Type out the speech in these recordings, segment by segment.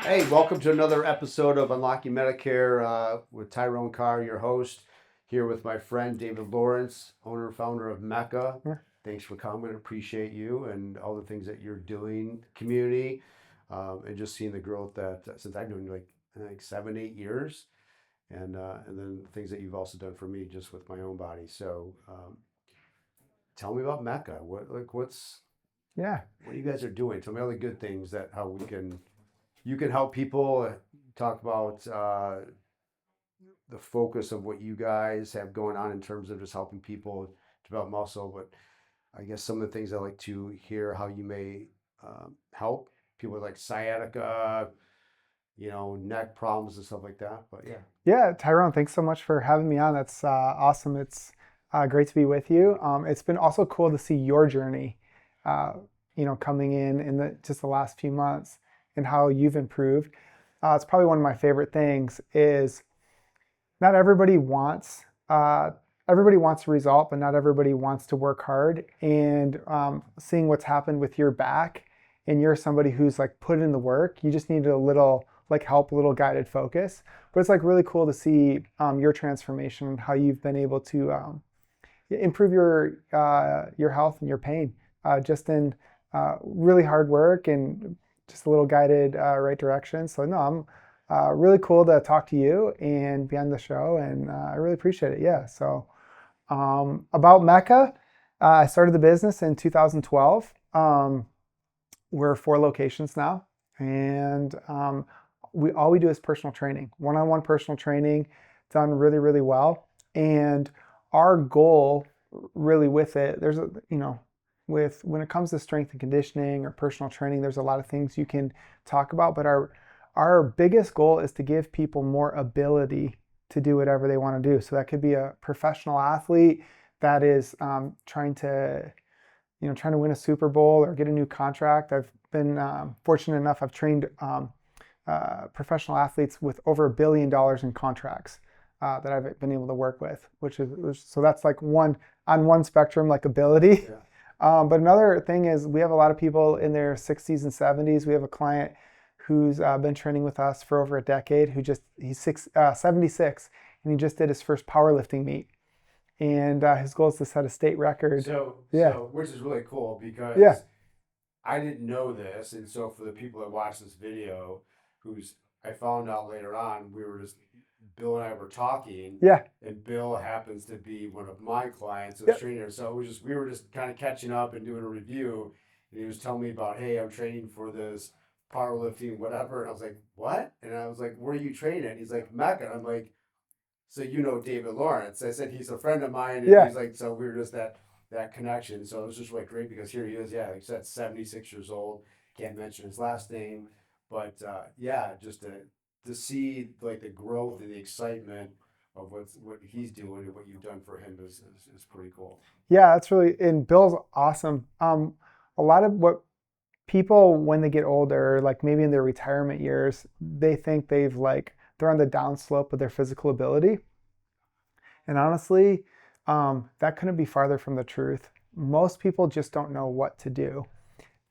Hey, welcome to another episode of Unlocking Medicare with Tyrone Carr, your host, here with my friend David Lawrence, owner and founder of MECA. Yeah. Thanks for coming. Appreciate you and all the things that you're doing, community, and just seeing the growth that since I've known you like I think 7, 8 years, and then the things that you've also done for me just with my own body. So, tell me about MECA. Yeah. What you guys are doing? Tell me all the good things that how you can help people. Talk about the focus of what you guys have going on in terms of just helping people develop muscle. But I guess some of the things I like to hear how you may help people with like sciatica, neck problems and stuff like that. But yeah. Yeah, Tyrone, thanks so much for having me on. That's awesome. It's great to be with you. It's been also cool to see your journey, uh, coming in just the last few months and how you've improved. It's probably one of my favorite things is not everybody wants everybody wants a result, but not everybody wants to work hard. And seeing what's happened with your back, and you're somebody who's like put in the work. You just need a little like help, a little guided focus. But it's like really cool to see your transformation, how you've been able to improve your health and your pain just in really hard work and just a little guided right direction. So no, I'm really cool to talk to you and be on the show, and I really appreciate it. Yeah. So about MECA, I started the business in 2012. We're 4 locations now, and all we do is personal training, one-on-one personal training, done really, really well. And our goal, really, with it, there's a with when it comes to strength and conditioning or personal training, there's a lot of things you can talk about, but our biggest goal is to give people more ability to do whatever they want to do. So that could be a professional athlete that is trying to win a Super Bowl or get a new contract. I've been fortunate enough. I've trained professional athletes with over $1 billion in contracts that I've been able to work with, so that's like one spectrum, like ability. Yeah. But another thing is we have a lot of people in their 60s and 70s. We have a client who's been training with us for over a decade. He's 76, and he just did his first powerlifting meet. And his goal is to set a state record. So which is really cool because Yeah. I didn't know this, and so for the people that watch this video, I found out later on, Bill and I were talking, Yeah. and Bill happens to be one of my clients as Yep. trainer. So we were just kind of catching up and doing a review, and he was telling me about, hey, I'm training for this powerlifting, whatever, and I was like, what? And I was like, where are you training? And he's like, MECA. I'm like, so David Lawrence. I said he's a friend of mine, and Yeah. he's like, so we were just that connection. So it was just like great because here he is, yeah, like I said, 76 years old. Can't mention his last name, but yeah, just to see like the growth and the excitement of what he's doing and what you've done for him is pretty cool. Yeah, that's and Bill's awesome. A lot of what people, when they get older, like maybe in their retirement years, they think they're on the downslope of their physical ability. And honestly, that couldn't be farther from the truth. Most people just don't know what to do.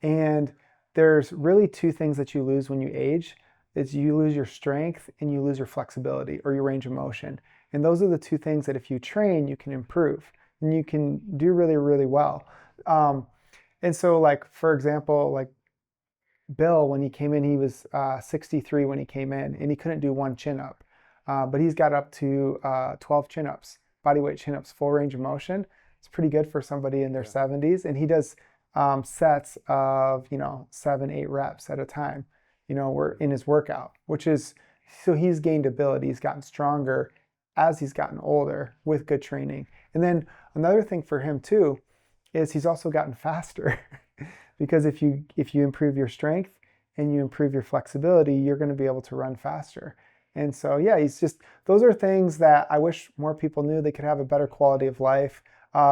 And there's really 2 things that you lose when you age. Is you lose your strength and you lose your flexibility or your range of motion. And those are the 2 things that if you train, you can improve and you can do really, really well. And so like, for example, like Bill, when he came in, he was 63 when he came in, and he couldn't do one chin up. But he's got up to 12 chin ups, bodyweight chin ups, full range of motion. It's pretty good for somebody in their 70s. And he does sets of 7, 8 reps at a time. We're in his workout, so he's gained ability. He's gotten stronger as he's gotten older with good training. And then another thing for him too is he's also gotten faster. Because if you improve your strength and you improve your flexibility, you're going to be able to run faster. And so yeah, those are things that I wish more people knew. They could have a better quality of life.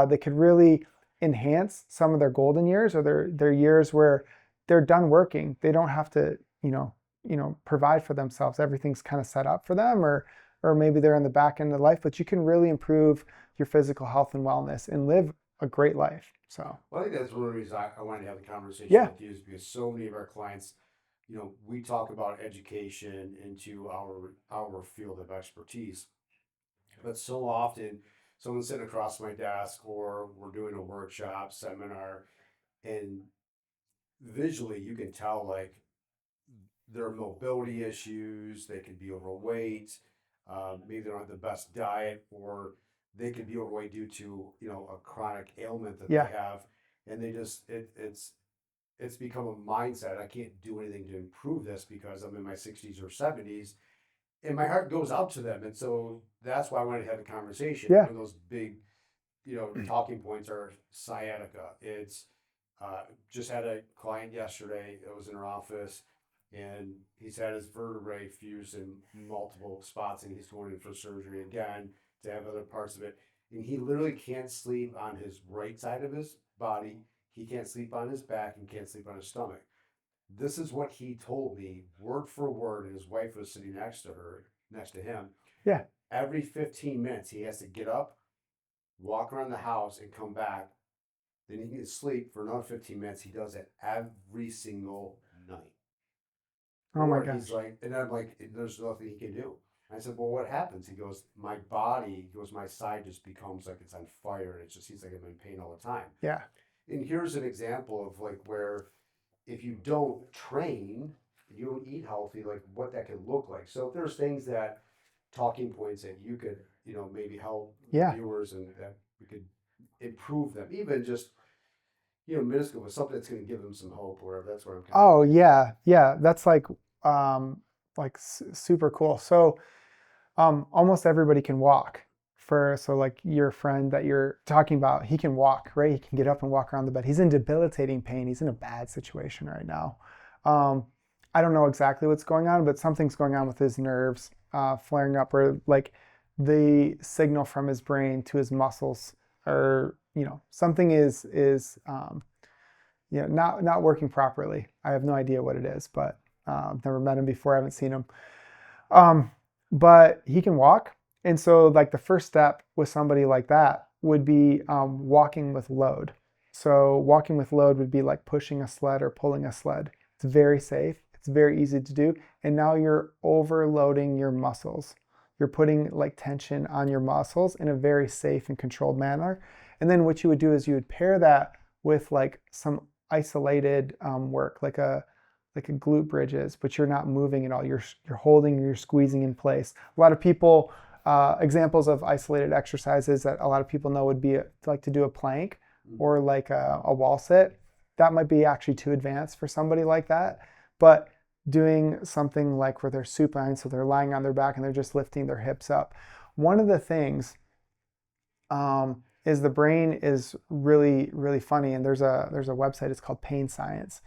They could really enhance some of their golden years, or their years where they're done working. They don't have to provide for themselves. Everything's kind of set up for them, or maybe they're in the back end of life. But you can really improve your physical health and wellness and live a great life. So Well, I think that's one of the reasons I wanted to have the conversation yeah. with you is because so many of our clients we talk about education into our field of expertise, but so often someone's sitting across my desk or we're doing a workshop, seminar, and visually you can tell like their mobility issues, they could be overweight, maybe they don't have the best diet, or they could be overweight due to a chronic ailment that they Yeah. have, and they just it's become a mindset. I can't do anything to improve this because I'm in my 60s or 70s, and my heart goes out to them, and so that's why I wanted to have a conversation. Yeah. One of those big talking points are sciatica. It's just had a client yesterday that was in her office, and he's had his vertebrae fused in multiple spots, and he's going in for surgery again to have other parts of it. And he literally can't sleep on his right side of his body. He can't sleep on his back and can't sleep on his stomach. This is what he told me word for word, and his wife was sitting next to him. Yeah. Every 15 minutes, he has to get up, walk around the house, and come back. Then he can sleep for another 15 minutes. He does it every single night. Oh my Or he's gosh. like, and I'm like, there's nothing he can do. I said, well, what happens? He goes, my body, he goes, my side just becomes like it's on fire, and it just seems like I'm in pain all the time. Yeah. And here's an example of like where if you don't train, you don't eat healthy, like what that could look like. So if there's things that talking points that you could, maybe help the Yeah. viewers and that we could improve them, even just, minuscule, but something that's going to give them some hope or whatever. That's where I'm kind Oh yeah. Yeah. That's um super cool. So almost everybody can walk. So like your friend that you're talking about, he can walk, right? He can get up and walk around the bed. He's in debilitating pain. He's in a bad situation right now. Um, I don't know exactly what's going on, but something's going on with his nerves flaring up, or like the signal from his brain to his muscles, or something is not working properly. I have no idea what it is, but I've never met him before. I haven't seen him. Um, but he can walk. And so, like, the first step with somebody like that would be walking with load. So, walking with load would be like pushing a sled or pulling a sled. It's very safe, it's very easy to do. And now you're overloading your muscles. You're putting like tension on your muscles in a very safe and controlled manner. And then, what you would do is you would pair that with like some isolated work, like a glute bridges, but you're not moving at all. You're holding, you're squeezing in place. A lot of people, examples of isolated exercises that a lot of people know would be like to do a plank or like a wall sit. That might be actually too advanced for somebody like that. But doing something like where they're supine, so they're lying on their back and they're just lifting their hips up. One of the things is the brain is really, really funny. And there's a website, it's called Pain Science.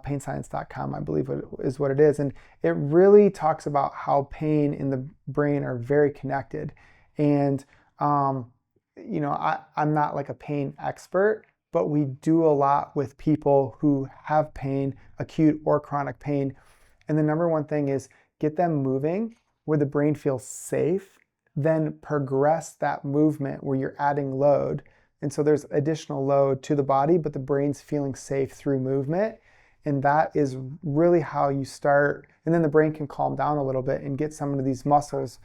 Painscience.com, I believe is what it is. And it really talks about how pain in the brain are very connected. And, I'm not like a pain expert, but we do a lot with people who have pain, acute or chronic pain. And the number one thing is get them moving where the brain feels safe, then progress that movement where you're adding load. And so there's additional load to the body, but the brain's feeling safe through movement. And that is really how you start. And then the brain can calm down a little bit and get some of these muscles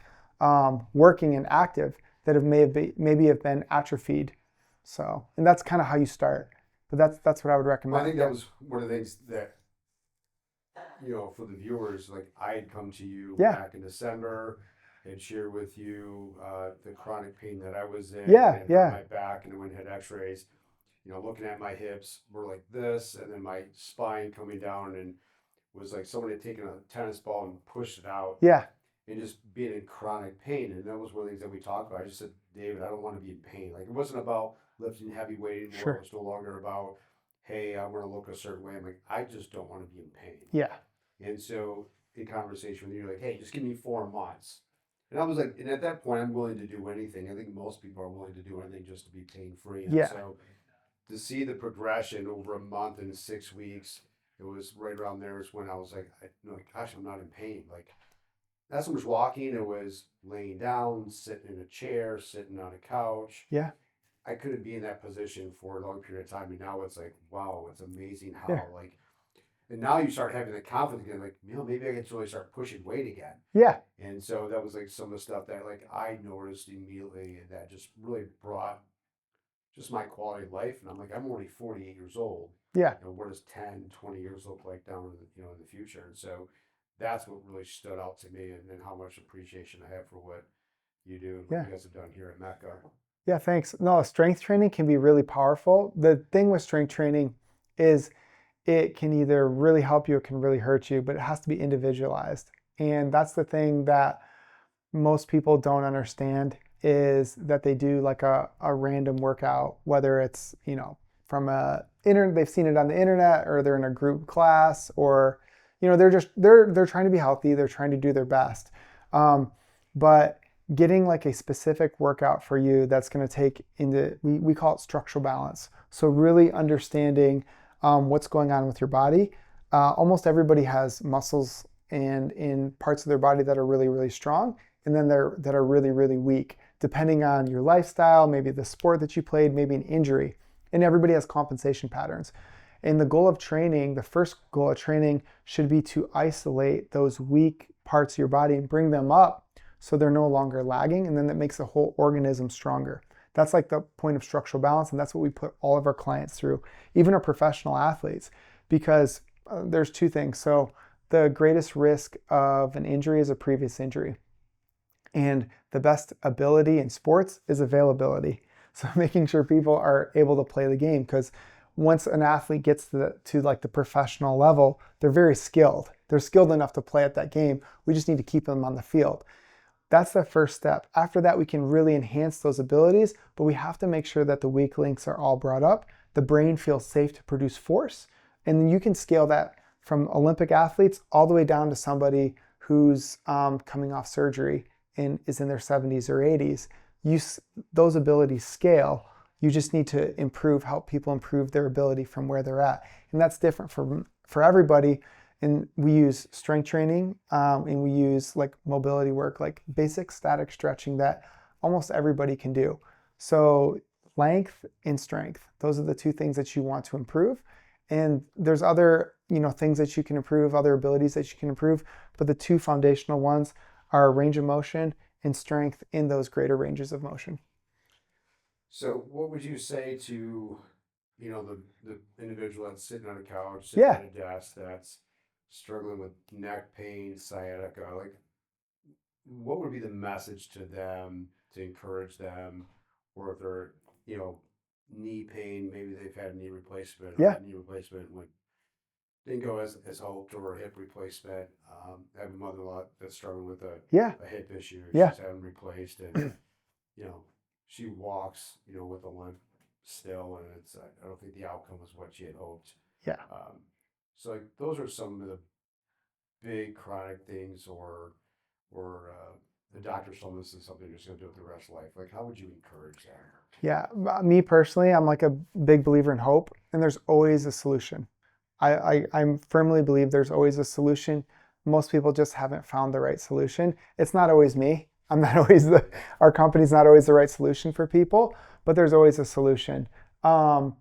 working and active that maybe have been atrophied. So, and that's kind of how you start. But that's what I would recommend. Well, I think that was one of the things that, for the viewers, like I had come to you back in December and share with you the chronic pain that I was in. And my back, and I went and had x-rays. Looking at my hips were like this, and then my spine coming down, and was like someone had taken a tennis ball and pushed it out. Yeah. And just being in chronic pain. And that was one of the things that we talked about. I just said, David, I don't want to be in pain. Like, it wasn't about lifting heavy weight anymore. Sure. It was no longer about, hey, I want to look a certain way. I'm like, I just don't want to be in pain. Yeah. And so in conversation with you, you're like, hey, just give me 4 months. And I was like, and at that point, I'm willing to do anything. I think most people are willing to do anything just to be pain free. And so to see the progression over a month and 6 weeks, it was right around there is when I was like, gosh, I'm not in pain. Like, not so much walking, it was laying down, sitting in a chair, sitting on a couch. Yeah. I couldn't be in that position for a long period of time. And now it's like, wow, it's amazing how like And now you start having the confidence again, like, maybe I can really start pushing weight again. Yeah. And so that was like some of the stuff that like I noticed immediately, and that just really brought just my quality of life. And I'm like, I'm only 48 years old. Yeah. What does 10, 20 years look like down in in the future? And so that's what really stood out to me, and how much appreciation I have for what you do and what Yeah. you guys have done here at MECA. Yeah, thanks. No, strength training can be really powerful. The thing with strength training is it can either really help you or it can really hurt you, but it has to be individualized. And that's the thing that most people don't understand is that they do like a random workout, whether it's, from they've seen it on the internet, or they're in a group class, or, they're trying to be healthy, they're trying to do their best. But getting like a specific workout for you that's going to take into, we call it structural balance. So really understanding what's going on with your body. Almost everybody has muscles and in parts of their body that are really, really strong, and then that are really, really weak, depending on your lifestyle, maybe the sport that you played, maybe an injury. And everybody has compensation patterns. And the first goal of training should be to isolate those weak parts of your body and bring them up so they're no longer lagging, and then that makes the whole organism stronger. That's like the point of structural balance, and that's what we put all of our clients through, even our professional athletes, because there's two things. So the greatest risk of an injury is a previous injury. And the best ability in sports is availability. So making sure people are able to play the game, because once an athlete gets to like the professional level, they're very skilled. They're skilled enough to play at that game. We just need to keep them on the field. That's the first step. After that, we can really enhance those abilities, but we have to make sure that the weak links are all brought up. The brain feels safe to produce force. And then you can scale that from Olympic athletes all the way down to somebody who's coming off surgery and is in their 70s or 80s. Those abilities scale. You just need to help people improve their ability from where they're at. And that's different for everybody. And we use strength training, and we use like mobility work, like basic static stretching that almost everybody can do. So length and strength, those are the two things that you want to improve. And there's other, things that you can improve, other abilities that you can improve, but the two foundational ones are range of motion and strength in those greater ranges of motion. So what would you say to, the individual that's sitting on a couch, sitting Yeah. at a desk, that's struggling with neck pain, sciatica? Like, what would be the message to them to encourage them, or if they're, knee pain, maybe they've had a knee replacement, or Yeah. that knee replacement didn't go as hoped, or a hip replacement. I have a mother-in-law that's struggling with Yeah. a hip issue. Yeah. She's having replaced, and she walks, with a limp still, and it's I don't think the outcome was what she had hoped. Yeah. So like those are some of the big chronic things, or the doctor told this is something you're just gonna do with the rest of life. Like, how would you encourage that? Yeah. Me personally, I'm like a big believer in hope, and there's always a solution. I firmly believe there's always a solution. Most people just haven't found the right solution. It's not always me. I'm not always our company's not always the right solution for people, but there's always a solution. And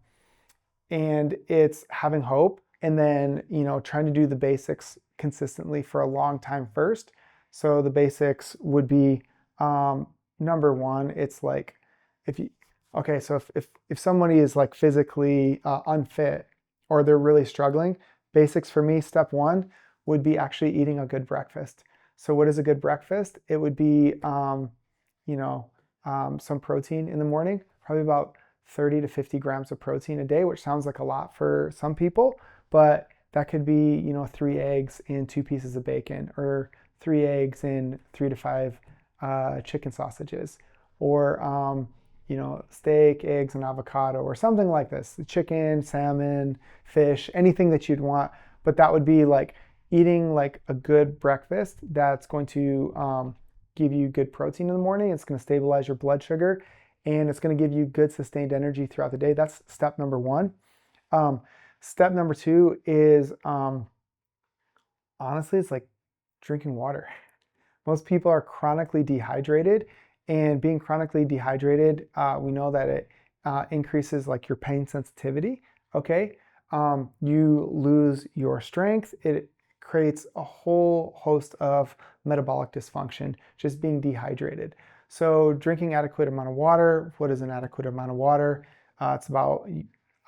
it's having hope, and then, trying to do the basics consistently for a long time first. So the basics would be, number one, it's like, so if somebody is like physically unfit, or they're really struggling, basics for me, step one would be actually eating a good breakfast. So what is a good breakfast? It would be, some protein in the morning, probably about 30 to 50 grams of protein a day, which sounds like a lot for some people, but that could be, 3 eggs and 2 pieces of bacon, or 3 eggs and 3 to 5 chicken sausages, or, steak, eggs, and avocado, or something like this. Chicken, salmon, fish, anything that you'd want. But that would be like eating like a good breakfast that's going to give you good protein in the morning. It's going to stabilize your blood sugar, and it's going to give you good sustained energy throughout the day. That's step number one. Step number two is honestly, it's like drinking water. Most people are chronically dehydrated, and being chronically dehydrated, we know that it increases like your pain sensitivity. Okay. you lose your strength. It creates a whole host of metabolic dysfunction, just being dehydrated. So drinking adequate amount of water. What is an adequate amount of water? It's about,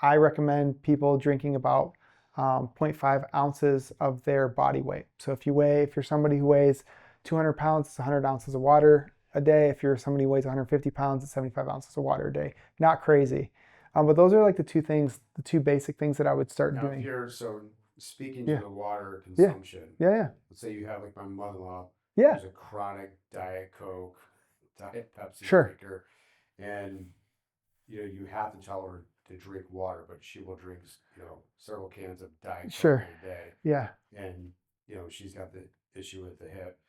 I recommend people drinking about 0.5 ounces of their body weight. So if you're somebody who weighs 200 pounds, it's 100 ounces of water a day. If you're somebody who weighs 150 pounds, it's 75 ounces of water a day. Not crazy. But those are like the two basic things that I would start Now, doing. so speaking Yeah. to the water Yeah. consumption, Yeah. let's say you have like my mother-in-law, Yeah. who's a chronic Diet Coke, Diet Pepsi Sure. drinker, and you have to tell her to drink water, but she will drink several cans of Diet Coke Sure. in a day, Yeah. and she's got the issue with the hip.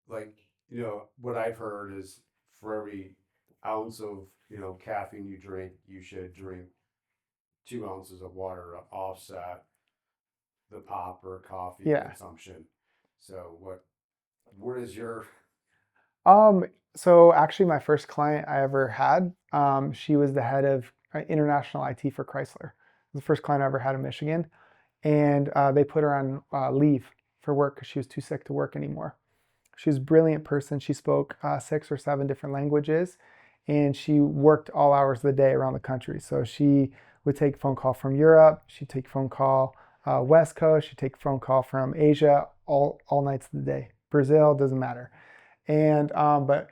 Like what I've heard is for every ounce of caffeine you drink, you should drink 2 ounces of water to offset the pop or coffee Yeah. consumption. So what is your So actually my first client I ever had, she was the head of international IT for Chrysler. The first client I ever had in Michigan. And they put her on leave for work because she was too sick to work anymore. She was a brilliant person. She spoke 6 or 7 different languages, and she worked all hours of the day around the country. So she would take a phone call from Europe. She'd take a phone call West Coast. She'd take a phone call from Asia all nights of the day. Brazil, doesn't matter. And but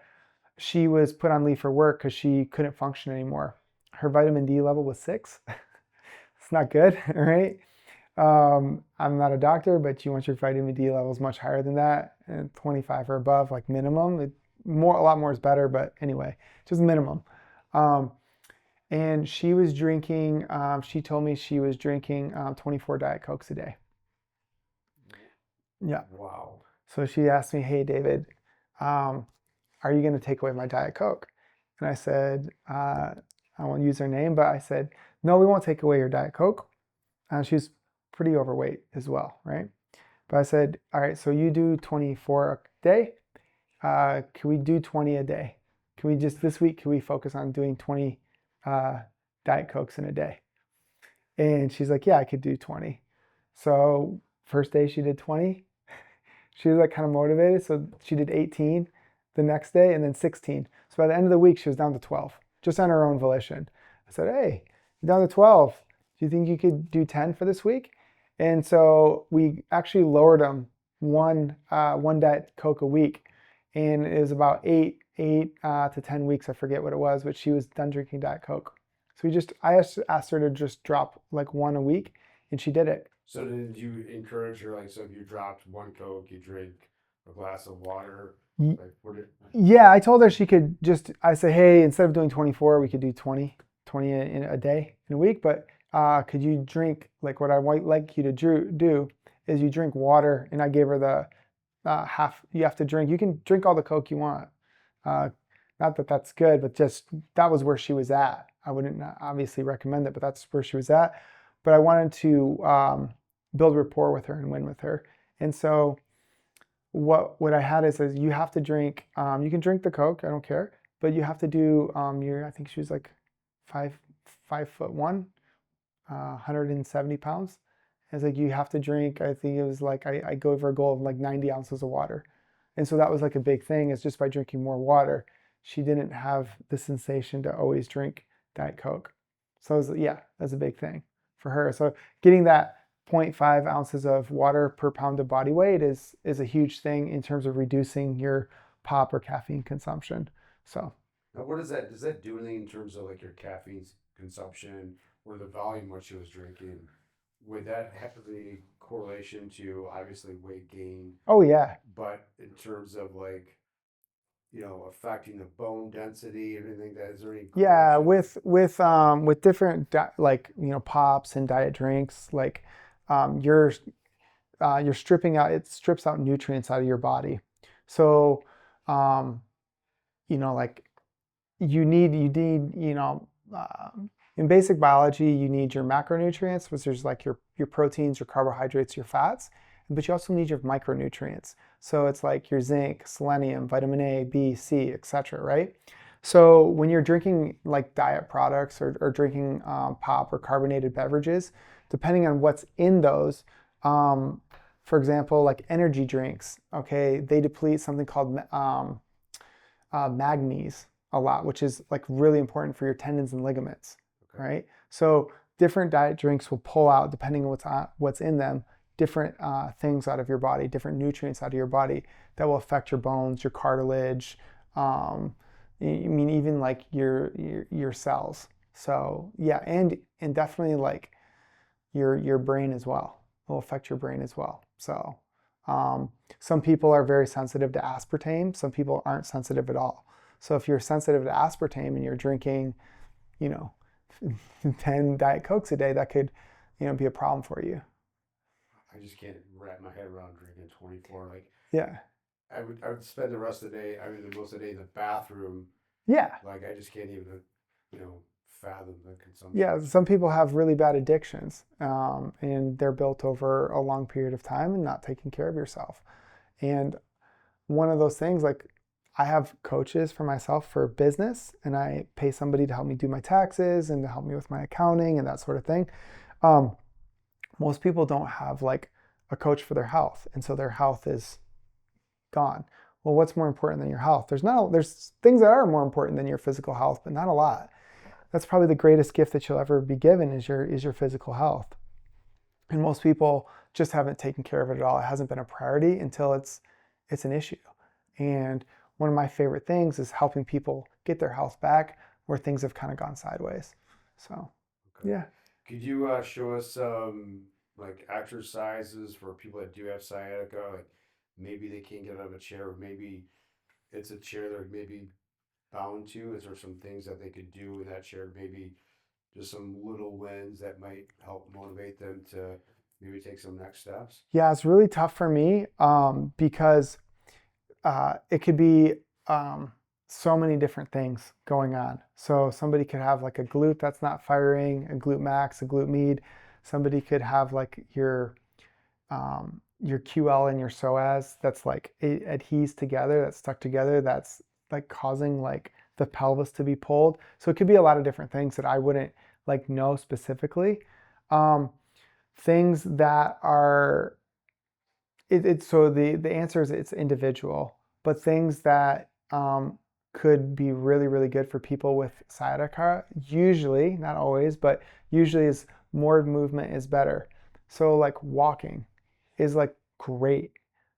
she was put on leave for work because she couldn't function anymore. Her vitamin D level was 6. It's not good, right? I'm not a doctor, but you want your vitamin D levels much higher than that, and 25 or above, like minimum. A lot more is better, but anyway, just minimum. And she was drinking. She told me she was drinking 24 Diet Cokes a day. Yeah. wow? So she asked me, "Hey, David, are you going to take away my Diet Coke?" And I said, I won't use her name, but I said, "No, we won't take away your Diet Coke." She was pretty overweight as well, right? But I said, all right, so you do 24 a day. Can we do 20 a day? Can we just this week, can we focus on doing 20 Diet Cokes in a day? And she's like, yeah, I could do 20. So first day she did 20. She was like kind of motivated. So she did 18 the next day and then 16. So by the end of the week, she was down to 12, just on her own volition. I said, hey, you're down to 12. Do you think you could do 10 for this week? And so we actually lowered them one Diet Coke a week. And it was about eight to 10 weeks. I forget what it was, but she was done drinking Diet Coke. So I asked her to just drop like one a week, and she did it. So did you encourage her, like, so if you dropped one Coke, you drink a glass of water? Like, Yeah, I told her she could I said, hey, instead of doing 24, we could do 20 in a day, in a week. But could you drink, like what I might like you to do is you drink water. And I gave her the half, you have to drink. You can drink all the Coke you want. Not that that's good, but just that was where she was at. I wouldn't obviously recommend it, but that's where she was at. But I wanted to build rapport with her and win with her. And so what I had is you have to drink, you can drink the Coke, I don't care, but you have to do I think she was like 5'1", 170 pounds. It's like you have to drink, I think it was like I go for a goal of like 90 ounces of water. And so that was like a big thing, is just by drinking more water, she didn't have the sensation to always drink Diet Coke. So that's a big thing for her. So getting that 0.5 ounces of water per pound of body weight is a huge thing in terms of reducing your pop or caffeine consumption. So now what does that do anything in terms of like your caffeine consumption or the volume what she was drinking? Would that have any correlation to obviously weight gain? oh yeah, But in terms of like affecting the bone density and anything, that is there any yeah, correlation? with different like pops and diet drinks, like you're stripping out, it strips out nutrients out of your body. So like you need in basic biology, you need your macronutrients, which is like your proteins, your carbohydrates, your fats, but you also need your micronutrients. So it's like your zinc, selenium, vitamin A, B, C, etc. Right? So when you're drinking like diet products or drinking pop or carbonated beverages, depending on what's in those, for example, like energy drinks, okay, they deplete something called manganese a lot, which is like really important for your tendons and ligaments, Okay. right? So different diet drinks will pull out, depending on what's in them, different things out of your body, different nutrients out of your body that will affect your bones, your cartilage. I mean, even like your cells. So yeah, and definitely like your brain as well. It will affect your brain as well. So some people are very sensitive to aspartame. Some people aren't sensitive at all. So if you're sensitive to aspartame and you're drinking, you know, 10 Diet Cokes a day, that could, be a problem for you. I just can't wrap my head around drinking 24. Like Yeah. I would spend the rest of the day, most of the day in the bathroom. Yeah. Like I just can't even, fathom the consumption. Yeah. Some people have really bad addictions, and they're built over a long period of time and not taking care of yourself. And one of those things, like I have coaches for myself for business, and I pay somebody to help me do my taxes and to help me with my accounting and that sort of thing. Um, Most people don't have like a coach for their health, and so their health is gone. Well, what's more important than your health? There's things that are more important than your physical health, but not a lot. That's probably the greatest gift that you'll ever be given is your physical health. And most people just haven't taken care of it at all. It hasn't been a priority until it's an issue. And one of my favorite things is helping people get their health back where things have kind of gone sideways. So, Okay. yeah. Could you show us some like exercises for people that do have sciatica? Like maybe they can't get out of a chair, or maybe it's a chair they're maybe bound to. Is there some things that they could do in that chair? Maybe just some little wins that might help motivate them to maybe take some next steps. Yeah, it's really tough for me because it could be so many different things going on. So somebody could have like a glute that's not firing, a glute max, a glute med. Somebody could have like your QL and your psoas that's like it adheres together, that's stuck together, that's like causing like the pelvis to be pulled. So it could be a lot of different things that I wouldn't like know specifically. Um, Things that are so the answer is it's individual, but things that could be really really good for people with sciatica, usually not always, but usually is more movement is better. So like walking is like great.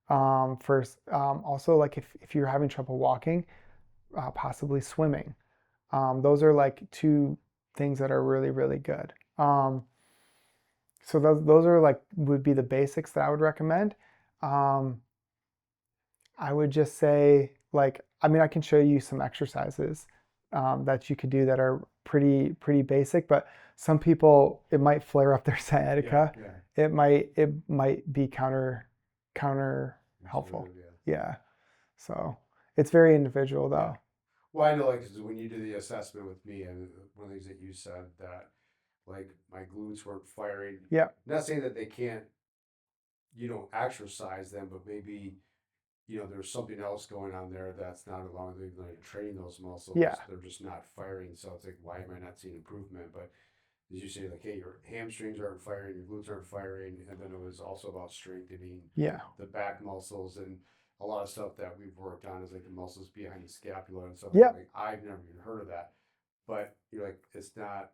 First, also like if you're having trouble walking, possibly swimming. Those are like two things that are really really good. So those are like would be the basics that I would recommend. Um, I would just say like I mean I can show you some exercises that you could do that are pretty basic, but some people it might flare up their sciatica. Yeah. It might be counter helpful. Absolutely, yeah. Yeah. So it's very individual Yeah. though. Well, I know, like, 'cause when you did the assessment with me, and one of the things that you said that, like, my glutes weren't firing. Yeah. Not saying that they can't, exercise them, but maybe, there's something else going on there that's not allowing them to train those muscles. Yeah. They're just not firing. So it's like, why am I not seeing improvement? But as you say, like, hey, your hamstrings aren't firing, your glutes aren't firing, and then it was also about strengthening Yeah. the back muscles and a lot of stuff that we've worked on is like the muscles behind the scapula and stuff. Yep. Like I've never even heard of that, but you're like, it's not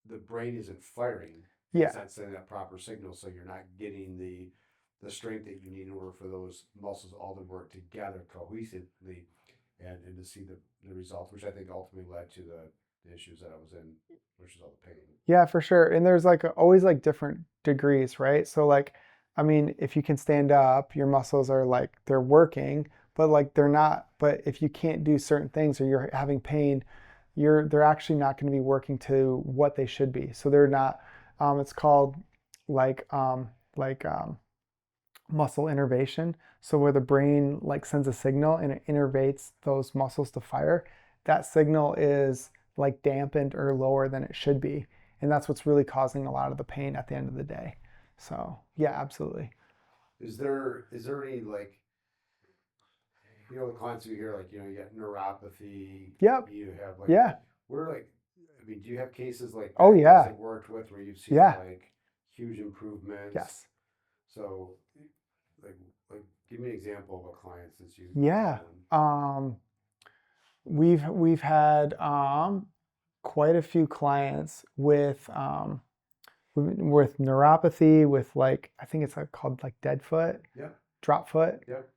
the brain isn't firing. Yeah. It's not sending that proper signal, so you're not getting the strength that you need in order for those muscles all to work together cohesively and to see the results, which I think ultimately led to the issues that I was in, which is all the pain. Yeah, for sure. And there's like always like different degrees, right? So like, I mean, if you can stand up, your muscles are like they're working, but like they're not. But if you can't do certain things or you're having pain, they're actually not going to be working to what they should be. So they're not. It's called like muscle innervation. So where the brain like sends a signal and it innervates those muscles to fire, that signal is like dampened or lower than it should be. And that's what's really causing a lot of the pain at the end of the day. So yeah, absolutely. Is there any like the clients you hear like you got neuropathy, Yep. you have like Yeah. we're like I mean, do you have cases like Oh that yeah. that worked with where you've seen Yeah. like huge improvements. Yes. So, like, give me an example of a client since you. Yeah. We've had quite a few clients with neuropathy, with like I think it's called like dead foot, Yep. drop foot. Yep.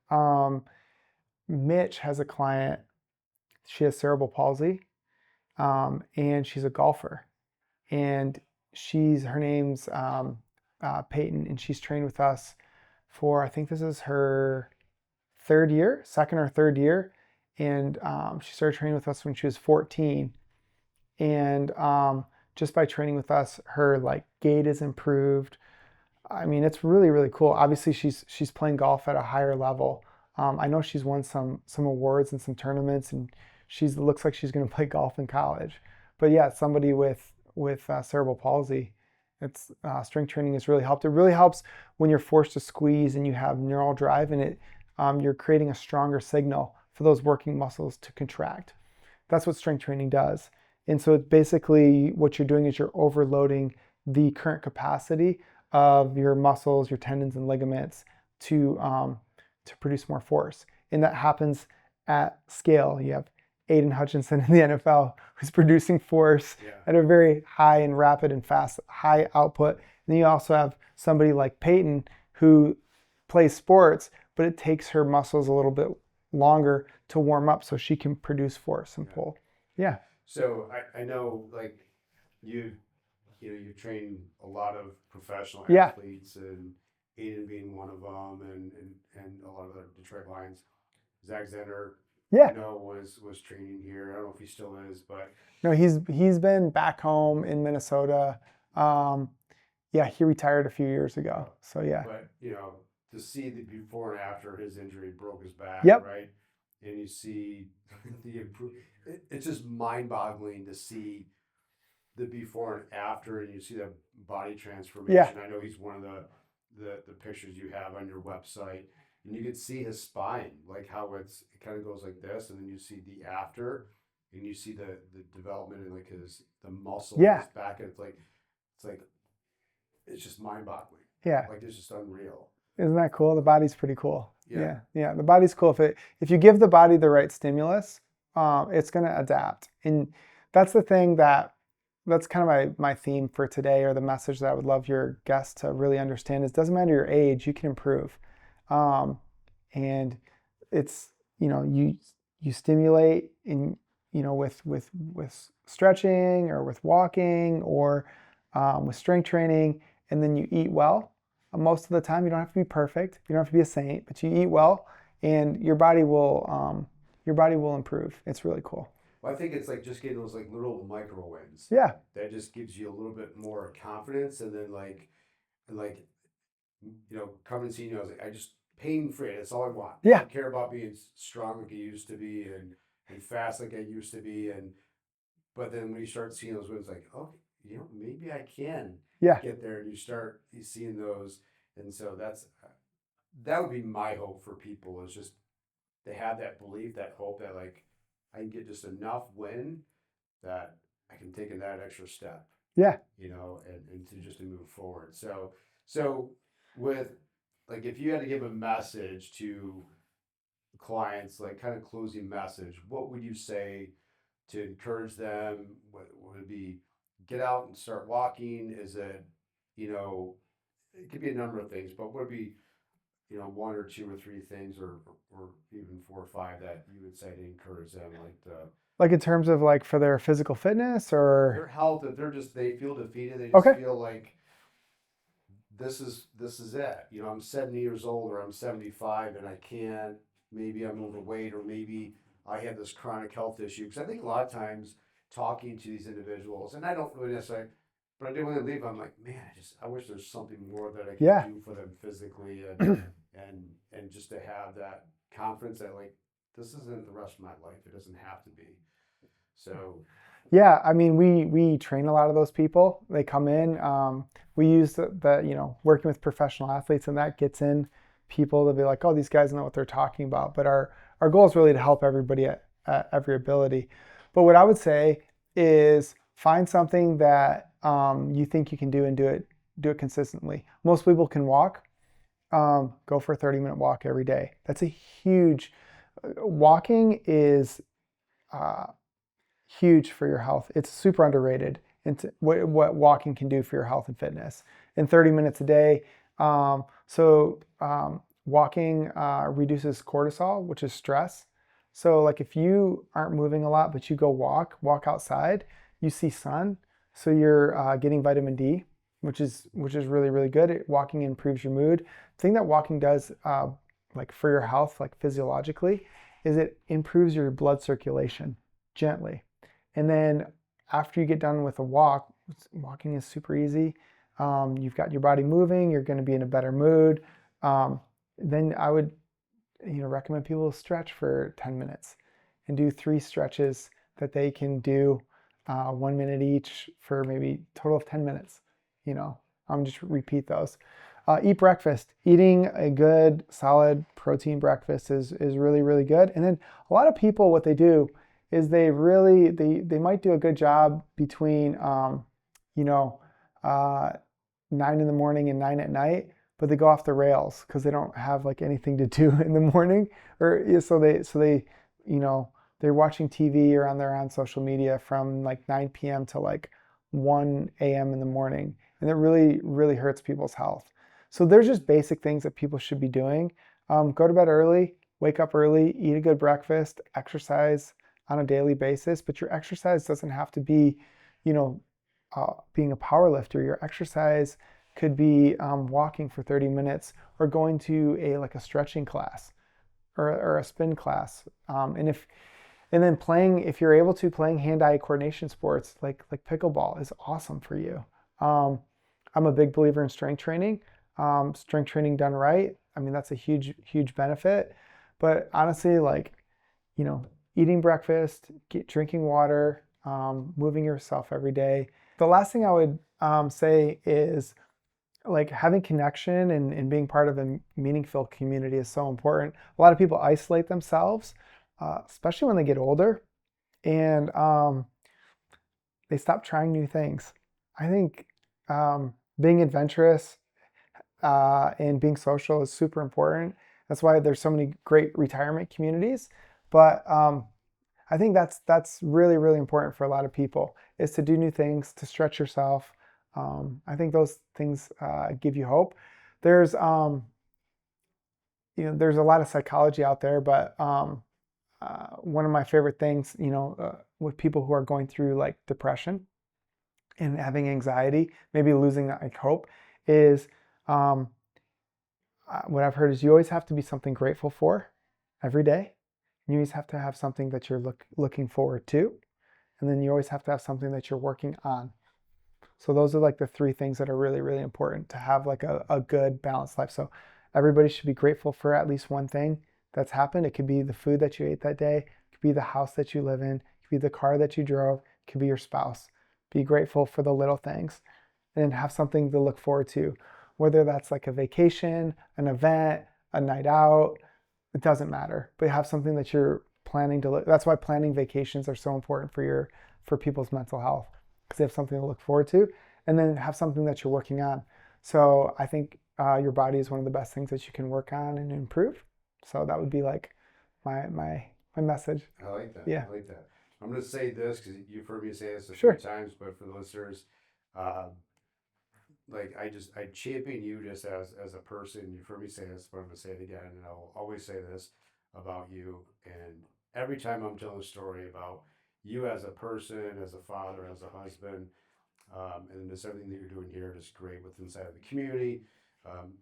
Mitch has a client. She has cerebral palsy, and she's a golfer, and her name's Peyton, and she's trained with us for I think this is her second or third year, and she started training with us when she was 14, and just by training with us, her like gait is improved. I mean, it's really, really cool. Obviously, she's playing golf at a higher level. I know she's won some awards and some tournaments, and looks like she's going to play golf in college. But yeah, somebody with cerebral palsy, it's strength training has really helped. It really helps when you're forced to squeeze and you have neural drive, and you're creating a stronger signal for those working muscles to contract. That's what strength training does. And so it's basically what you're doing is you're overloading the current capacity of your muscles, your tendons and ligaments to produce more force. And that happens at scale. You have Aiden Hutchinson in the NFL who's producing force at a very high and rapid and fast, high output. And then you also have somebody like Peyton who plays sports, but it takes her muscles a little bit longer to warm up so she can produce force and pull. Yeah. So I know like you train a lot of professional Yeah. athletes, and Aiden being one of them, and a lot of the Detroit Lions. Zach Zenner, Yeah. was training here. I don't know if he still is, but no, he's been back home in Minnesota. Yeah, he retired a few years ago. So yeah. But to see the before and after his injury, broke his back, Yep. right? And you see the improvement. It's just mind-boggling to see the before and after, and you see the body transformation. Yeah. I know he's one of the pictures you have on your website, and you can see his spine, like how it kind of goes like this, and then you see the after, and you see the development in like the muscle in his back, and it's just mind-boggling. Yeah. Like it's just unreal. Isn't that cool? The body's pretty cool. Yeah. Yeah. The body's cool. If you give the body the right stimulus, it's going to adapt. And that's the thing that's kind of my theme for today, or the message that I would love your guests to really understand is, it doesn't matter your age, you can improve. And it's, you stimulate in, with stretching or with walking or with strength training, and then you eat well. Most of the time, you don't have to be perfect. You don't have to be a saint, but you eat well, and your body will improve. It's really cool. Well, I think it's like just getting those like little micro wins. Yeah. That just gives you a little bit more confidence, and then coming and seeing you, I was like, I just pain free. That's all I want. Yeah. I don't care about being strong like I used to be, and fast like I used to be, but then when you start seeing those wins, like, oh, maybe I can get there, and you seeing those, and so that would be my hope for people, is just they have that belief, that hope that like I can get just enough win that I can take that extra step. Yeah. And to move forward. So with like, if you had to give a message to clients, like kind of closing message, what would you say to encourage them? What would it be? Get out and start walking? Is it, it could be a number of things, but would it be, one or two or three things, or even 4 or 5 that you would say to encourage them, like in terms of like for their physical fitness or their health, if they feel defeated, they just feel like this is it. I'm 70 years old, or I'm 75, and I can't. Maybe I'm overweight, or maybe I have this chronic health issue. Because I think a lot of times talking to these individuals, and I don't really necessarily, but I do when they leave, I'm like, man, I wish there's something more that I can do for them physically, and just to have that confidence that like this isn't the rest of my life. It doesn't have to be. So. Yeah, I mean, we train a lot of those people. They come in. We use the working with professional athletes, and that gets in people to be like, oh, these guys know what they're talking about. But our goal is really to help everybody at every ability. But what I would say is find something that you think you can do, and do it do it consistently. Most people can walk. Go for a 30-minute walk every day. That's a huge. Walking is uh, huge for your health. It's super underrated into what walking can do for your health and fitness. In 30 minutes a day. Walking reduces cortisol, which is stress. So like if you aren't moving a lot, but you go walk outside, you see sun, so you're getting vitamin D, which is really really good. Walking improves your mood. The thing that walking does, like for your health, like physiologically, is it improves your blood circulation gently. And then after you get done with a walk, walking is super easy. You've got your body moving. You're going to be in a better mood. Then I would, recommend people stretch for 10 minutes and do 3 stretches that they can do 1 minute each for maybe a total of 10 minutes. Just repeat those. Eat breakfast. Eating a good, solid protein breakfast is really, really good. And then a lot of people, what they do is they might do a good job between, uh, 9 in the morning and 9 at night, but they go off the rails because they don't have like anything to do in the morning, or they're watching TV or they're on social media from like 9 p.m. to like 1 a.m. in the morning, and it really really hurts people's health. So there's just basic things that people should be doing. Go to bed early, wake up early, eat a good breakfast, exercise on a daily basis. But your exercise doesn't have to be, being a power lifter. Your exercise could be walking for 30 minutes or going to a stretching class or a spin class. And then playing, if you're able to, playing hand-eye coordination sports like pickleball is awesome for you. I'm a big believer in strength training. Strength training done right, I mean, that's a huge benefit. But honestly, eating breakfast, drinking water, moving yourself every day. The last thing I would say is like having connection and being part of a meaningful community is so important. A lot of people isolate themselves, especially when they get older, and they stop trying new things. I think being adventurous and being social is super important. That's why there's so many great retirement communities. But I think that's really really important for a lot of people, is to do new things, to stretch yourself. I think those things give you hope. There's there's a lot of psychology out there, but one of my favorite things, with people who are going through like depression and having anxiety, maybe losing like hope, is what I've heard is you always have to be something grateful for every day. You always have to have something that you're looking forward to, and then you always have to have something that you're working on. So those are like the 3 things that are really, really important to have like a good balanced life. So everybody should be grateful for at least one thing that's happened. It could be the food that you ate that day. It could be the house that you live in. It could be the car that you drove. It could be your spouse. Be grateful for the little things and have something to look forward to, whether that's like a vacation, an event, a night out. It doesn't matter, but have something that you're planning to look. That's why planning vacations are so important for people's mental health, because they have something to look forward to, and then have something that you're working on. So I think your body is one of the best things that you can work on and improve. So that would be like my message. I like that. Yeah. I like that. I'm going to say this because you've heard me say this a Sure. few times, but for the listeners, I champion you just as a person. You've heard me say this, but I'm going to say it again, and I'll always say this about you. And every time I'm telling a story about you as a person, as a father, as a husband, and just everything that you're doing here is great with inside of the community,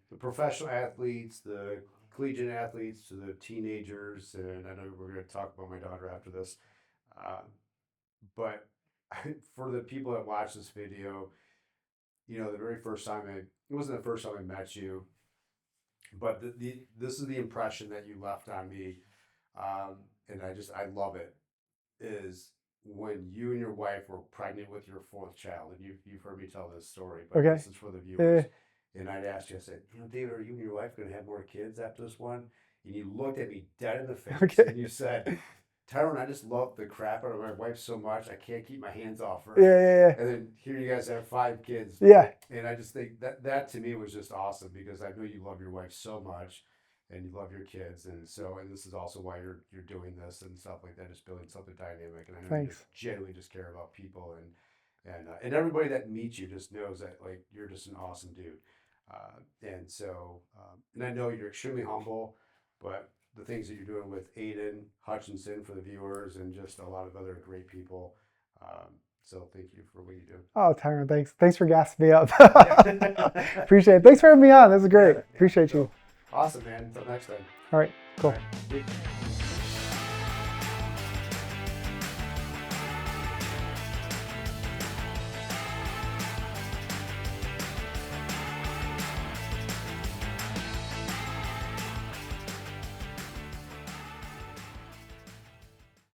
the professional athletes, the collegiate athletes, to the teenagers, and I know we're going to talk about my daughter after this. But for the people that watch this video, the very first time it wasn't the first time I met you, but this is the impression that you left on me, and I love it. Is when you and your wife were pregnant with your 4th child, and you've heard me tell this story, but Okay. this is for the viewers. And I'd asked you, I said, David, are you and your wife going to have more kids after this one? And you looked at me dead in the face, Okay. and you said, Tyrone, I just love the crap out of my wife so much. I can't keep my hands off her. Yeah. And then here you guys have 5 kids. Yeah. And I just think that to me was just awesome because I know you love your wife so much and you love your kids. And this is also why you're doing this and stuff like that, just building something dynamic. And I know you Thanks. just genuinely just care about people and everybody that meets you just knows that like you're just an awesome dude. And I know you're extremely humble, but the things that you're doing with Aiden Hutchinson for the viewers and just a lot of other great people. So thank you for what you do. Oh, Tyrone, thanks. Thanks for gassing me up. Appreciate it. Thanks for having me on. This is great. Appreciate you. Awesome, man. Until next time. All right, cool. All right.